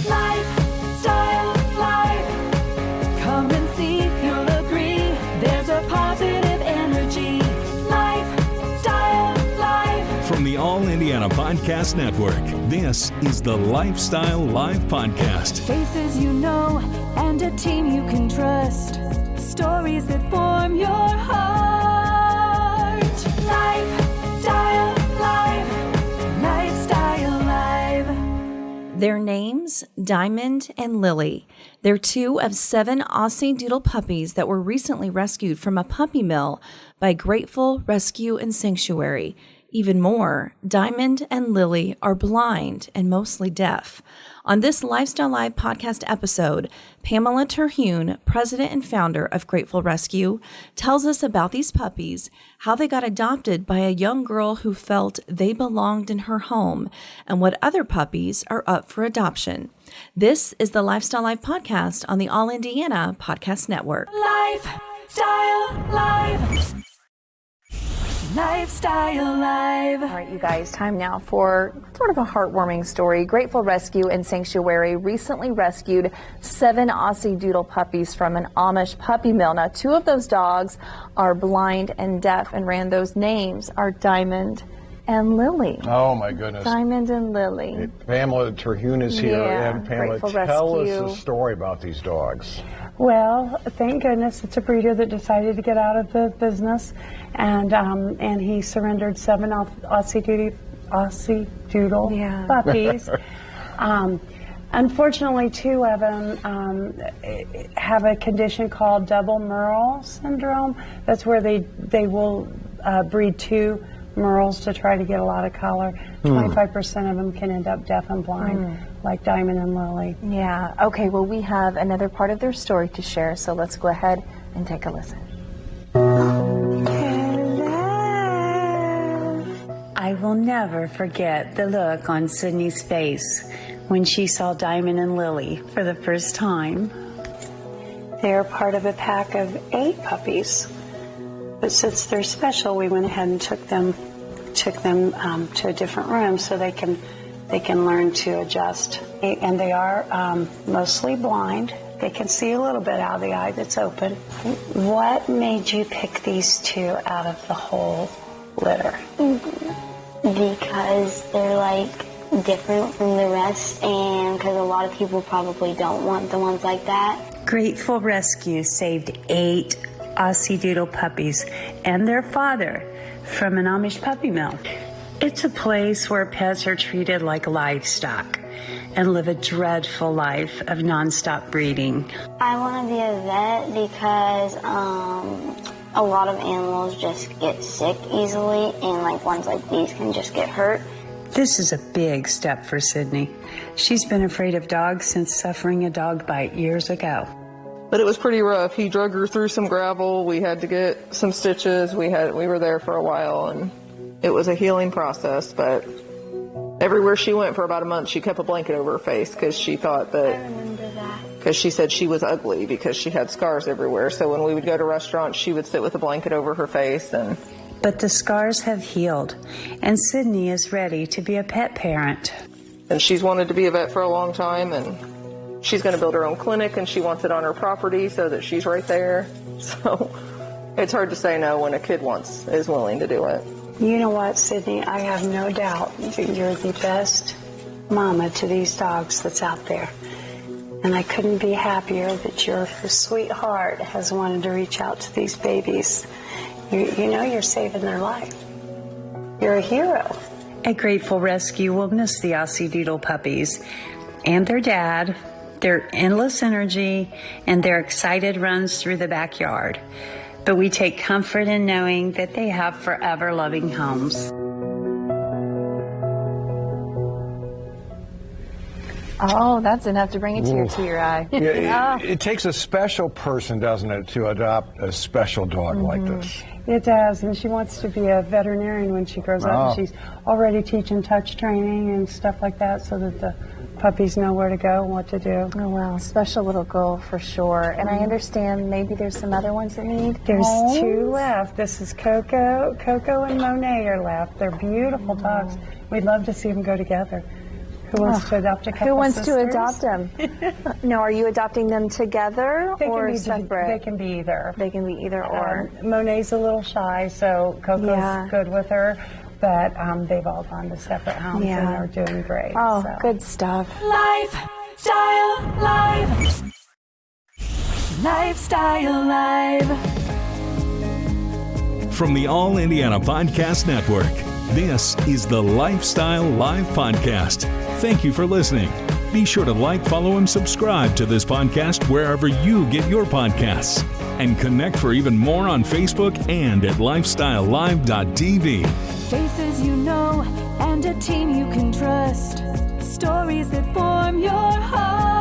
Lifestyle Live. Come and see, you'll agree. There's a positive energy. Lifestyle Live. From the All Indiana Podcast Network, this is the Lifestyle Live Podcast. Faces you know and a team you can trust. Stories that form your heart. Lifestyle Live. Lifestyle Live. Their names, Diamond and Lilly. They're two of 7 Aussie Doodle puppies that were recently rescued from a puppy mill by Grateful Rescue and Sanctuary. Even more, Diamond and Lilly are blind and mostly deaf. On this Lifestyle Live podcast episode, Pamela Terhune, president and founder of Grateful Rescue, tells us about these puppies, how they got adopted by a young girl who felt they belonged in her home, and what other puppies are up for adoption. This is the Lifestyle Live podcast on the All Indiana Podcast Network. Lifestyle Live. Lifestyle Live. All right, you guys, time now for sort of a heartwarming story. Grateful Rescue and Sanctuary recently rescued 7 Aussie Doodle puppies from an Amish puppy mill. Now, 2 of those dogs are blind and deaf, and Rand, those names are Diamond and Lilly. Oh, my goodness. Diamond and Lilly. Pamela Terhune is here. Yeah, and Pamela, Grateful tell Rescue. us the story about these dogs. Well, thank goodness it's a breeder that decided to get out of the business, and he surrendered 7 Aussie Doodle puppies. Unfortunately, 2 of them have a condition called double Merle syndrome. That's where they will breed 2 Merles to try to get a lot of color. 25% of them can end up deaf and blind, like Diamond and Lilly. Yeah, okay, well, we have another part of their story to share, so let's go ahead and take a listen. I will never forget the look on Sydney's face when she saw Diamond and Lilly for the first time. They are part of a pack of 8 puppies, but since they're special, we went ahead and took them to a different room so they can learn to adjust. And they are mostly blind. They can see a little bit out of the eye that's open. What made you pick these 2 out of the whole litter? Because they're like different from the rest, and because a lot of people probably don't want the ones like that. Grateful Rescue saved 8 Aussie Doodle puppies and their father from an Amish puppy mill. It's a place where pets are treated like livestock and live a dreadful life of nonstop breeding. I want to be a vet because a lot of animals just get sick easily, and like ones like these can just get hurt. This is a big step for Sydney. She's been afraid of dogs since suffering a dog bite years ago. But it was pretty rough. He drug her through some gravel. We had to get some stitches. We were there for a while, and it was a healing process. But everywhere she went for about a month, she kept a blanket over her face because she thought that. I remember that. Because she said she was ugly because she had scars everywhere. So when we would go to restaurants, she would sit with a blanket over her face. But the scars have healed, and Sydney is ready to be a pet parent. And she's wanted to be a vet for a long time, and she's going to build her own clinic, and she wants it on her property so that she's right there. So it's hard to say no when a kid is willing to do it. You know what, Sydney? I have no doubt that you're the best mama to these dogs that's out there. And I couldn't be happier that your sweet heart has wanted to reach out to these babies. You know you're saving their life. You're a hero. A Grateful Rescue will miss the Aussie Doodle puppies and their dad, their endless energy, and their excited runs through the backyard. But we take comfort in knowing that they have forever loving homes. Oh, that's enough to bring a tear to your eye. Yeah, it takes a special person, doesn't it, to adopt a special dog like this? It does, and she wants to be a veterinarian when she grows up. And she's already teaching touch training and stuff like that so that the puppies know where to go and what to do. Oh, wow. Special little girl for sure. And I understand maybe there's some other ones that need There's homes. 2 left. This is Coco. Coco and Monet are left. They're beautiful dogs. We'd love to see them go together. Who wants to adopt a couple Who wants sisters? to adopt them? Now, are you adopting them together They or can be separate? They can be either. They can be either or. Monet's a little shy, so Coco's good with her, but they've all gone to separate homes and they're doing great. Oh, so. good stuff. Lifestyle Live. Lifestyle Live. From the All Indiana Podcast Network, this is the Lifestyle Live Podcast. Thank you for listening. Be sure to like, follow, and subscribe to this podcast wherever you get your podcasts. And connect for even more on Facebook and at lifestylelive.tv. Faces you know and a team you can trust. Stories that form your heart.